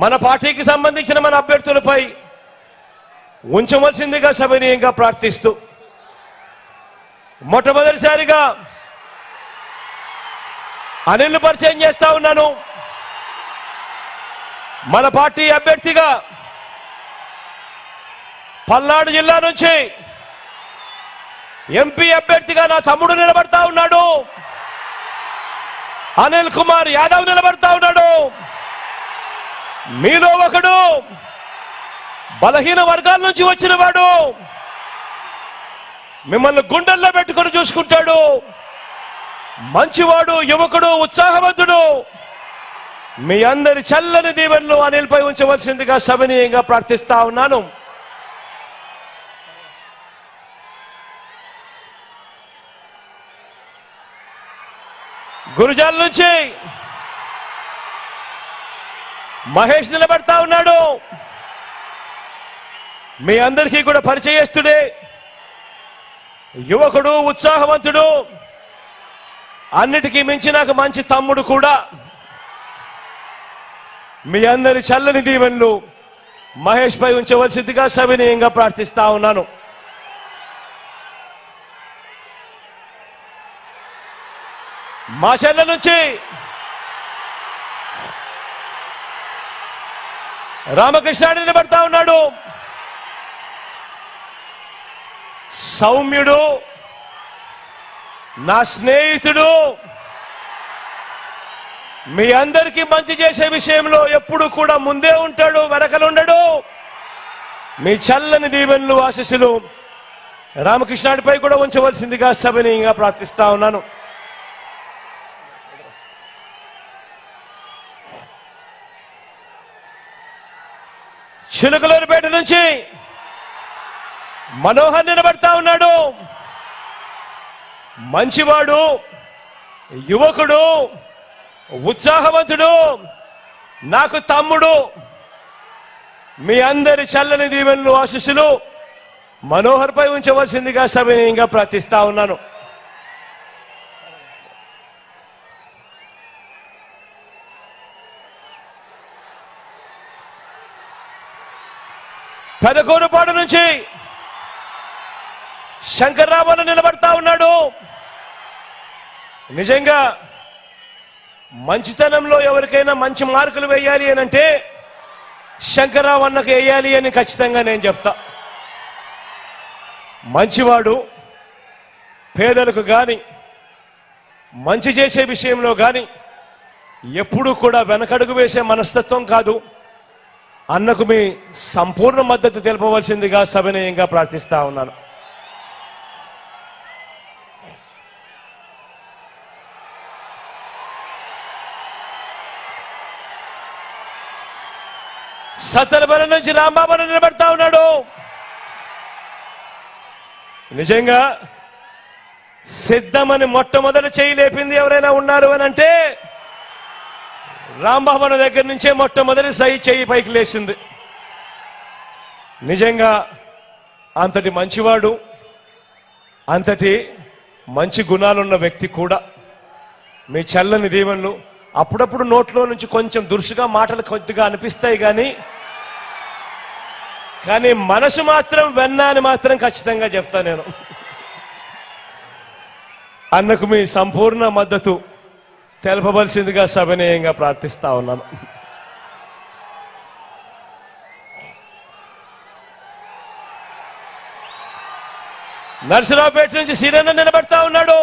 మన పార్టీకి సంబంధించిన మన అభ్యర్థులపై ఉంచవలసిందిగా సవినయంగా ప్రార్థిస్తూ మొట్టమొదటిసారిగా అనిల్ పరిచయం చేస్తా ఉన్నాను. మన పార్టీ అభ్యర్థిగా పల్నాడు జిల్లా నుంచి ఎంపీ అభ్యర్థిగా నా తమ్ముడు నిలబడతా ఉన్నాడు. అనిల్ కుమార్ యాదవ్ నిలబడతా ఉన్నాడు. మీలో ఒకడు బలహీన వర్గాల నుంచి వచ్చిన వాడు, మిమ్మల్ని గుండెల్లో పెట్టుకొని చూసుకుంటాడు. మంచివాడు, యువకుడు, ఉత్సాహవంతుడు. మీ అందరి చల్లని దీవెనలు అనిల్పై ఉంచవలసిందిగా సవినయంగా ప్రార్థిస్తా ఉన్నాను. గురుజాల నుంచి మహేష్ నిలబడతా ఉన్నాడు. మీ అందరికీ కూడా పరిచయస్తుడే, యువకుడు, ఉత్సాహవంతుడు, అన్నిటికీ మించి నాకు మంచి తమ్ముడు కూడా. మీ అందరి చల్లని దీవెనలు మహేష్ పై ఉంచవలసిందిగా సవినయంగా ప్రార్థిస్తా ఉన్నాను. మా చెల్ల నుంచి రామకృష్ణ నిలబడతా ఉన్నాడు. సౌమ్యుడు, నా స్నేహితుడు, మీ అందరికీ మంచి చేసే విషయంలో ఎప్పుడు కూడా ముందే ఉంటాడు, వెనకలుండడు. మీ చల్లని దీవెనలు, ఆశీస్సులు రామకృష్ణుడిపై కూడా ఉంచవలసిందిగా సవినయంగా ప్రార్థిస్తా ఉన్నాను. చిలుకలూరుపేట నుంచి మనోహర్ నిలబడతా ఉన్నాడు. మంచివాడు, యువకుడు, ఉత్సాహవంతుడు, నాకు తమ్ముడు. మీ అందరి చల్లని దీవెనలు, ఆశీస్సులు మనోహర్ పై ఉంచవలసిందిగా సవినయంగా ప్రార్థిస్తా ఉన్నాను. పెదకూరుపాడు నుంచి శంకర్రామన్ నిలబడతా ఉన్నాడు. నిజంగా మంచితనంలో ఎవరికైనా మంచి మార్కులు వేయాలి అని అంటే శంకర్రావు అన్నకు వేయాలి అని ఖచ్చితంగా నేను చెప్తా. మంచివాడు, పేదలకు కానీ మంచి చేసే విషయంలో కానీ ఎప్పుడూ కూడా వెనకడుగు వేసే మనస్తత్వం కాదు. అన్నకు మీ సంపూర్ణ మద్దతు తెలపవలసిందిగా సవినయంగా ప్రార్థిస్తా ఉన్నాను. సత్తెనపల్లి నుంచి రాంబాబు నిలబడతా ఉన్నాడు. నిజంగా సిద్ధమని మొట్టమొదటి చేయి లేపింది ఎవరైనా ఉన్నారు అని అంటే రాంబాబు దగ్గర నుంచే మొట్టమొదటి చేయి పైకి లేచింది. నిజంగా అంతటి మంచివాడు, అంతటి మంచి గుణాలున్న వ్యక్తి కూడా. మీ చల్లని దీవెనలు. అప్పుడప్పుడు నోట్లో నుంచి కొంచెం దురుసుగా మాటలు కొద్దిగా అనిపిస్తాయి, కానీ మనసు మాత్రం వెన్న అని మాత్రం ఖచ్చితంగా చెప్తా నేను. అన్నకు మీ సంపూర్ణ మద్దతు తెలపవలసిందిగా సవినయంగా ప్రార్థిస్తా ఉన్నాను. నర్సరావుపేట నుంచి సీరన్న నిలబడతా ఉన్నాడు.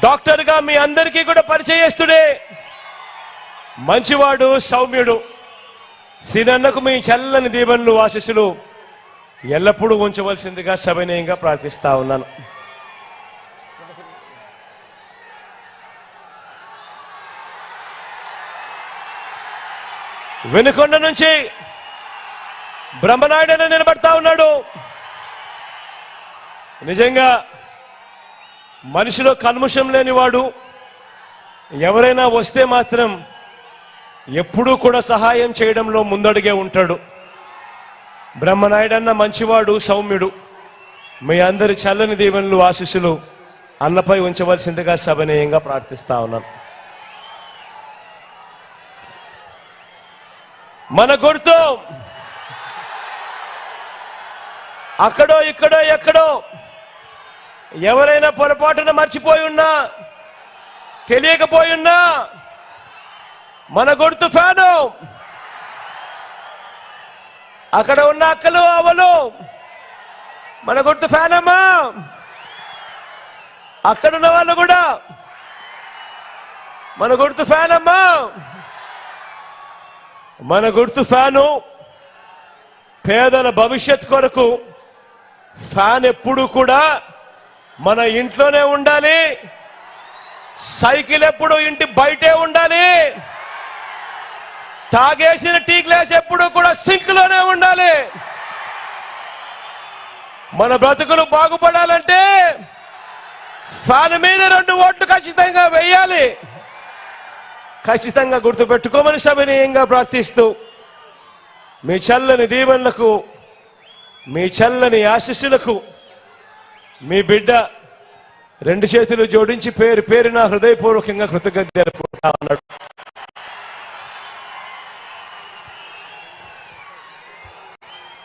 డాక్టర్గా మీ అందరికీ కూడా పరిచయస్తుడే, మంచివాడు, సౌమ్యుడు. సీరన్నకు మీ చల్లని దీవెనలు, ఆశీస్సులు ఎల్లప్పుడూ ఉంచవలసిందిగా సవినయంగా ప్రార్థిస్తా ఉన్నాను. వెనుకొండ నుంచి బ్రహ్మనాయుడు నిలబడతా ఉన్నాడు. నిజంగా మనిషిలో కల్ముషం లేనివాడు. ఎవరైనా వస్తే మాత్రం ఎప్పుడూ కూడా సహాయం చేయడంలో ముందడుగే ఉంటాడు. బ్రహ్మనాయుడన్న మంచివాడు, సౌమ్యుడు. మీ అందరి చల్లని దీవెనలు, ఆశీస్సులు అన్నపై ఉంచవలసిందిగా సవినయంగా ప్రార్థిస్తా ఉన్నాను. మన గుర్తు అక్కడో ఇక్కడో ఎక్కడో ఎవరైనా పొరపాటున మర్చిపోయి ఉన్నా, తెలియకపోయి ఉన్నా, మన గుర్తు ఫ్యాను. అక్కడ ఉన్న అక్కలు అవలు మన గుర్తు ఫ్యాన్ అమ్మా. అక్కడున్న వాళ్ళు కూడా మన గుర్తు ఫ్యాన్ అమ్మా. మన గుర్తు ఫ్యాను. పేదల భవిష్యత్ కొరకు ఫ్యాన్ ఎప్పుడు కూడా మన ఇంట్లోనే ఉండాలి. సైకిల్ ఎప్పుడు ఇంటి బయటే ఉండాలి. తాగేసిన టీ గ్లాస్ ఎప్పుడు కూడా సింక్ లోనే ఉండాలి. మన బ్రతుకులు బాగుపడాలంటే ఫ్యాన్ మీద 2 ఓట్లు ఖచ్చితంగా వేయాలి. ఖచ్చితంగా గుర్తుపెట్టుకోమని సవినయంగా ప్రార్థిస్తూ మీ చల్లని దీవెనలకు, మీ చల్లని ఆశీస్సులకు మీ బిడ్డ 2 చేతులు జోడించి పేరు పేరున హృదయపూర్వకంగా కృతజ్ఞతలు తెలుపుకుంటా ఉన్నాడు.